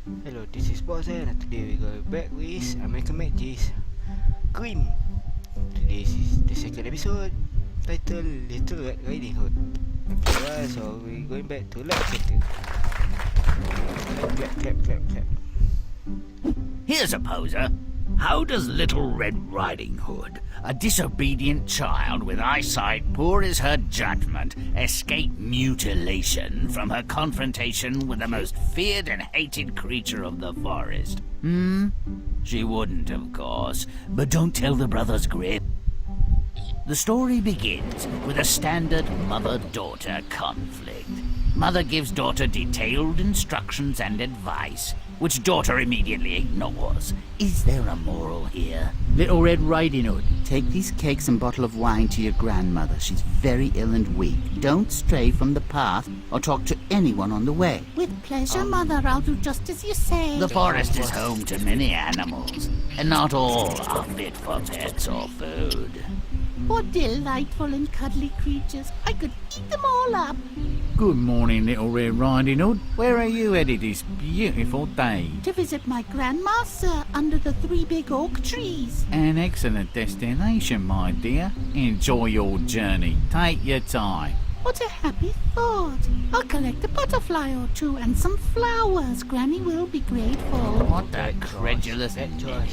Hello, this is MrBoxHead and today we go back with American McGee's Grimm. Today is the second episode titled Little Red Riding Hood. Alright, so we're going back to Light Center. Clap, clap, clap, clap. Here's a poser. How does Little Red Riding Hood, a disobedient child with eyesight poor as her judgment, escape mutilation from her confrontation with the most feared and hated creature of the forest? She wouldn't, of course, but don't tell the brothers Grimm. The story begins with a standard mother-daughter conflict. Mother gives daughter detailed instructions and advice, which daughter immediately ignores. Is there a moral here? Little Red Riding Hood, take these cakes and bottle of wine to your grandmother. She's very ill and weak. Don't stray from the path or talk to anyone on the way. With pleasure, Mother. I'll do just as you say. The forest is home to many animals, and not all are fit for pets or food. What delightful and cuddly creatures. I could eat them all up. Good morning, Little Red Riding Hood. Where are you headed this beautiful day? To visit my grandma, sir, under the 3 big oak trees. An excellent destination, my dear. Enjoy your journey. Take your time. What a happy thought. I'll collect a butterfly or two and some flowers. Granny will be grateful. What a credulous ninny.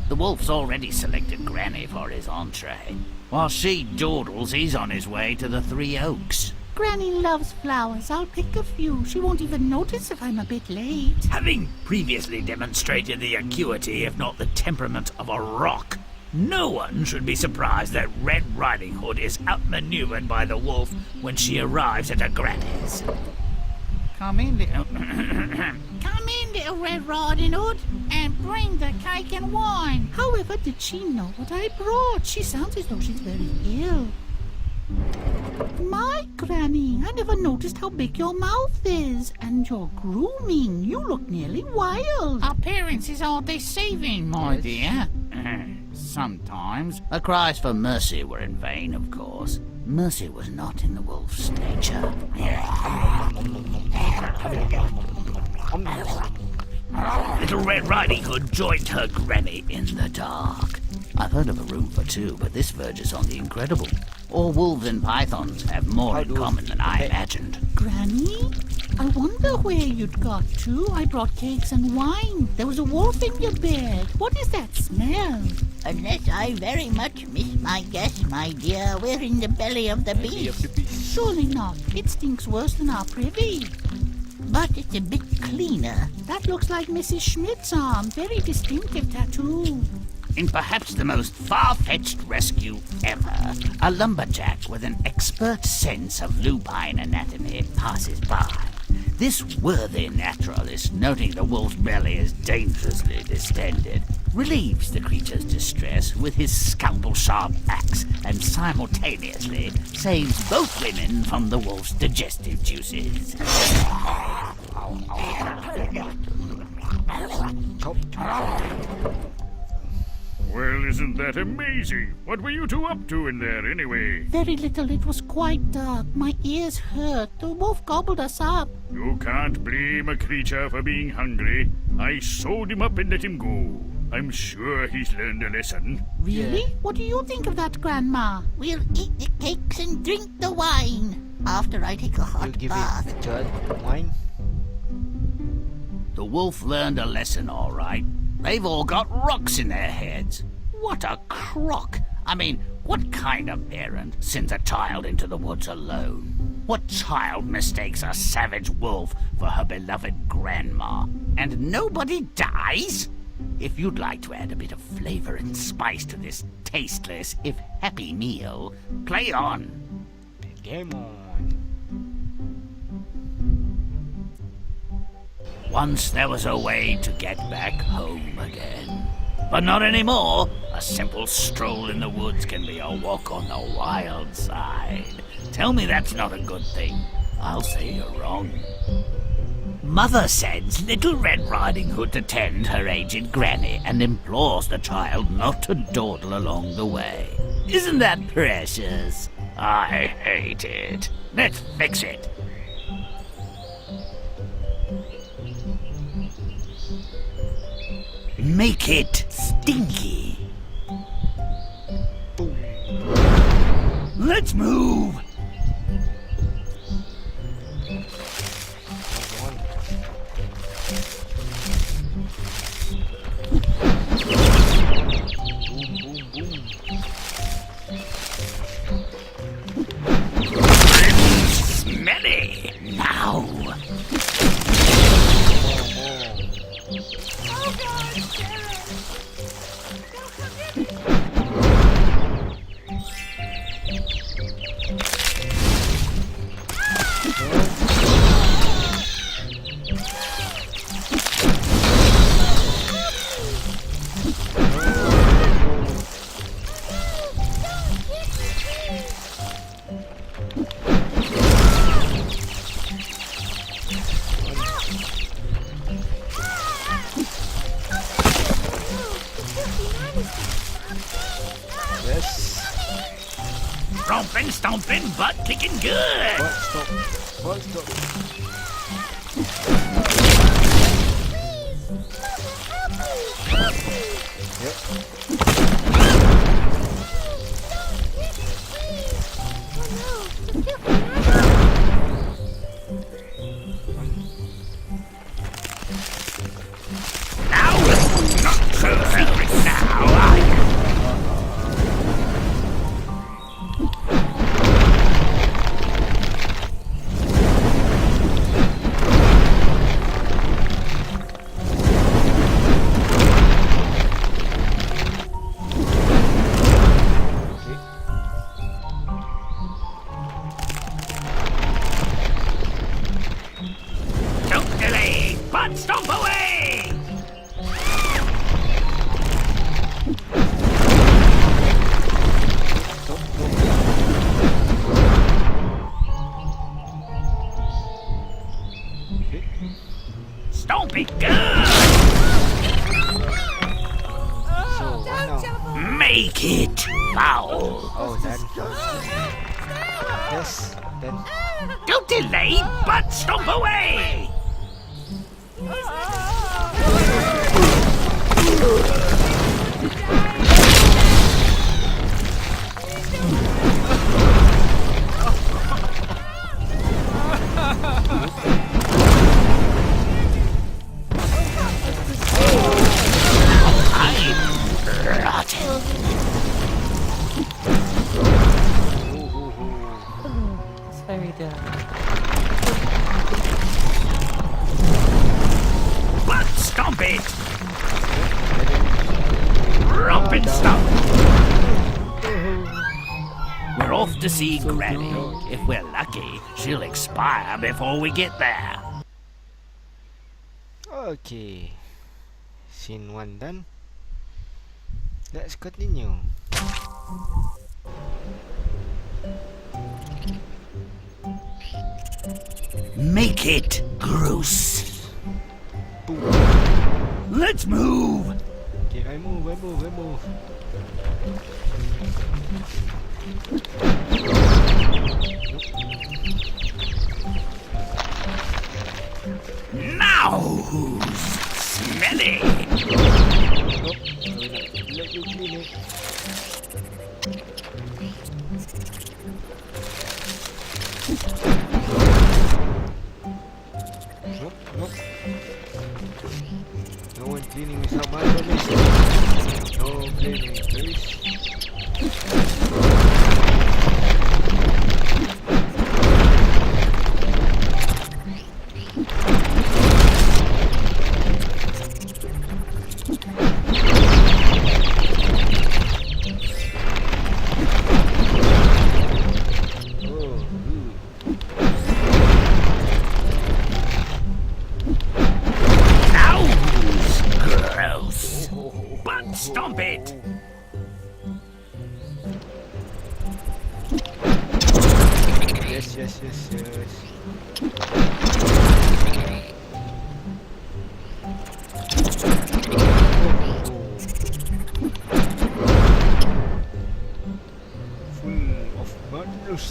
The wolf's already selected Granny for his entree. While she dawdles, he's on his way to the 3 Oaks. Granny loves flowers. I'll pick a few. She won't even notice if I'm a bit late. Having previously demonstrated the acuity, if not the temperament, of a rock, no one should be surprised that Red Riding Hood is outmaneuvered by the wolf when she arrives at her granny's. Come in, little... Come in, Little Red Riding Hood, and bring the cake and wine. However, did she know what I brought? She sounds as though she's very ill. My Granny, I never noticed how big your mouth is. And your grooming. You look nearly wild. Appearances are deceiving, my dear. Sometimes. Her cries for mercy were in vain, of course. Mercy was not in the wolf's nature. Little Red Riding Hood joined her granny in the dark. I've heard of a room for 2, but this verges on the incredible. All wolves and pythons have more in common than I imagined. Granny? I wonder where you'd got to. I brought cakes and wine. There was a wolf in your bed. What is that smell? Unless I very much miss my guess, my dear, we're in the belly of the beast. Surely not. It stinks worse than our privy. But it's a bit cleaner. That looks like Mrs. Schmidt's arm. Very distinctive tattoo. In perhaps the most far-fetched rescue ever, a lumberjack with an expert sense of lupine anatomy passes by. This worthy naturalist, noting the wolf's belly is dangerously distended, relieves the creature's distress with his scalpel-sharp axe and simultaneously saves both women from the wolf's digestive juices. Well, isn't that amazing? What were you 2 up to in there, anyway? Very little. It was quite dark. My ears hurt. The wolf gobbled us up. You can't blame a creature for being hungry. I sewed him up and let him go. I'm sure he's learned a lesson. Really? What do you think of that, Grandma? We'll eat the cakes and drink the wine after I take a You hot give bath. it a child wine. The wolf learned a lesson, all right. They've all got rocks in their heads. What a crock! I mean, what kind of parent sends a child into the woods alone? What child mistakes a savage wolf for her beloved grandma? And nobody dies? If you'd like to add a bit of flavor and spice to this tasteless, if happy meal, play on. Game on. Once there was a way to get back home again. But not anymore. A simple stroll in the woods can be a walk on the wild side. Tell me that's not a good thing. I'll say you're wrong. Mother sends Little Red Riding Hood to tend her aged granny and implores the child not to dawdle along the way. Isn't that precious? I hate it. Let's fix it. Make it stinky. Boom. Let's move. One. Boom, boom, boom. Smelly. Now. Yes. Romping, stomping, butt kicking good. But stop. But stop. Yep. Now, not so secret now, are you? Don't delay, but stomp away! Stomp it good! So, what now? Make it foul! Oh, done. Yes, done. Don't delay, but stomp away! I'm rotten. It's very dumb. Butt stomp it! Romp and stomp! We're off to see Granny. If we're lucky, she'll expire before we get there. Okay. Scene 1 done. Let's continue. Make it gross. Let's move. Okay, I move. Now who's smelly? Nope. I will not let you clean it. Nope. No one cleaning without my permission. No cleaning, please. Now who's gross? Butt stomp it. Yes. Full of madness.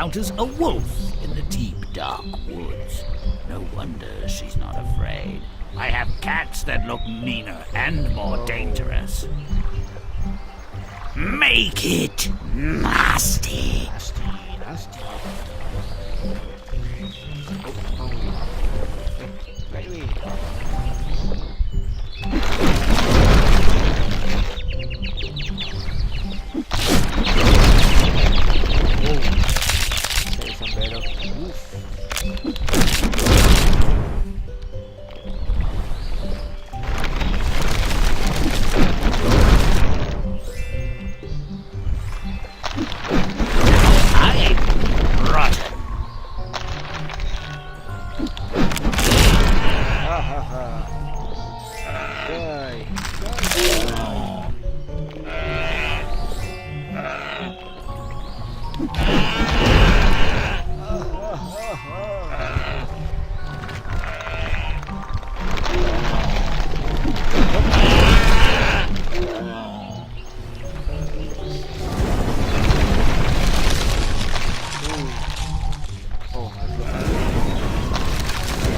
encounters a wolf in the deep, dark woods. No wonder she's not afraid. I have cats that look meaner and more dangerous. Make it nasty. Nasty, nasty. Right away. That is some better. I'm rotten. Ha ha ha. Die.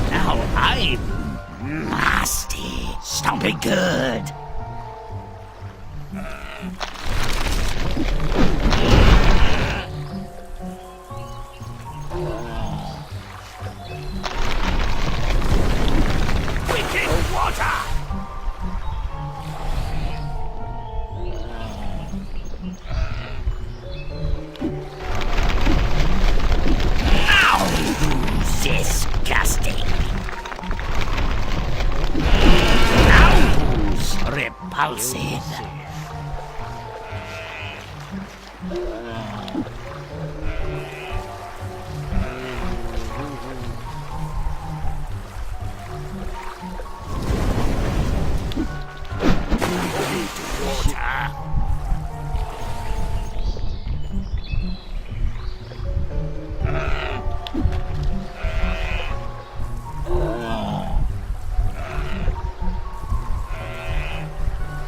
Now I'm nasty. Stomp it good. Wicked water. Ow! Disgusting. Ow! Repulsive. Water.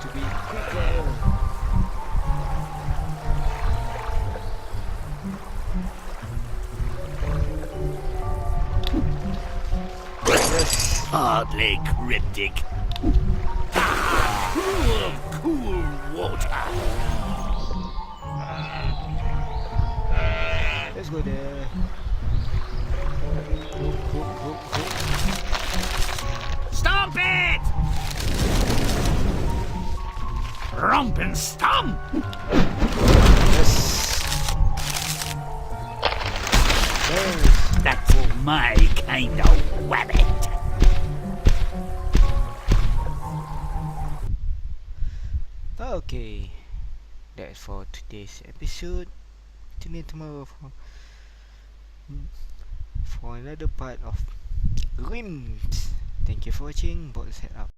To be quicker. Hardly cryptic. Cool water. Let's go there. Hook. Stomp it! Romp and stomp! Yes. Yes. That's my kind of rabbit. Okay, that's for today's episode. Tune in tomorrow for another part of Grimm. Thank you for watching. MrBoxHead out.